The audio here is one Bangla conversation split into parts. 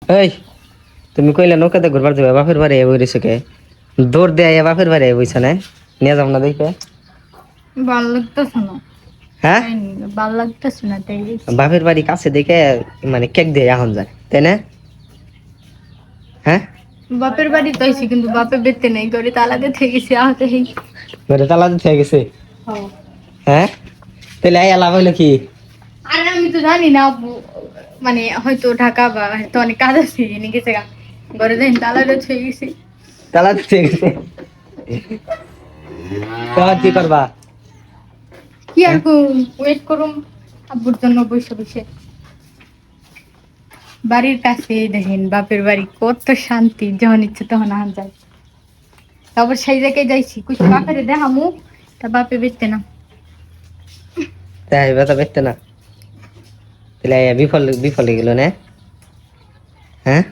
এই তুমি কইলে নৌকাতে ঘুরবার যাবে বাপের বাড়ি বইরেছো কে দৌড় দেয় বাপের বাড়ি বইছ না নিয়ে যাও না দেখে ভালো লাগতেছে না, হ্যাঁ তাই নি? ভালো লাগতেছে না তাই গেছি। বাপের বাড়ি কাছে দেখে মানে কেক দিয়ে এখন যায় তাই না হ্যাঁ বাপের বাড়ি তো আইছি কিন্তু বাপে বেতে নেই করে তালাকে থেকে গেছি আহতে হেই। ঘরে তালা দিতে হয়ে গেছে হ্যাঁ তাহলে এই লাভ হইলো কি আরে আমি তো জানি না আব্বু, মানে হয়তো ঢাকা বা হয়তো অনেক কাজ আছে এনে গেছে গা ঘরে যাই তালাকে থেকে গেছি। তালা দিতে হয়ে গেছে তোমার কি করবা কি আর ওয়েট করুম আব্বুর জন্য বসে বসে। বাড়ির কাছে দেখেন বাপের বাড়ি কত শান্তি, যখন ইচ্ছে তখন আন যায়। তারপর সেই জায়গায় যাইছি কুछ বাপেরে দেখামু, তা বাপে বেচতে না। তাই ব্যথা পেতে না তাহলে বিফল বিফলে গেল না হ্যাঁ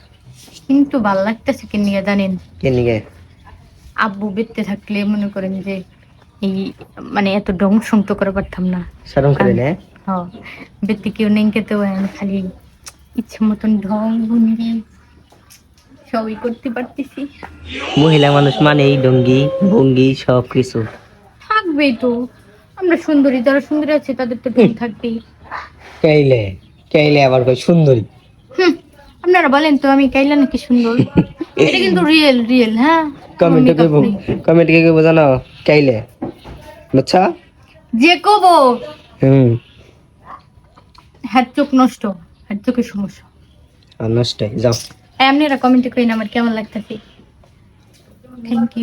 কিন্তু ভাল লাগতেছে কি নিয়ে জানেন, কে নিগে আব্বু বেঁচতে থাকলে মনে করেন যে এই মানে এত ডং সং তো করে পারতাম না। শরম করে না হ্যাঁ, বেঁচতে কেউ নেই খেতে হয় না, খালি ইচ্ছে মতন ঢং ভঙ্গি সবই করতে পারতেছি। মহিলা মানুষ মানে এই ডঙ্গি ভঙ্গি সব কিছু থাকবেই তো, আমরা সুন্দরী, যারা সুন্দরী আছে তাদের তো ঢং থাকবেই। কেইলে কেইলে আবার কই সুন্দরী হুম, আপনারা বলেন তো আমি কাইলা নাকি সুন্দর? এটা কিন্তু রিয়েল রিয়েল, হ্যাঁ, কোনো কমেন্টে মেকআপ কইব নেই। কমেন্টে কে কইব জানো কেইলে বুঝছা যে কবো হুম হ্যাঁ চোখ নষ্ট, হ্যাঁ চোখের সমস্যা। নষ্ট যাও এমনি কমেন্টে কইন আমার কেমন লাগতেছে। Thank you.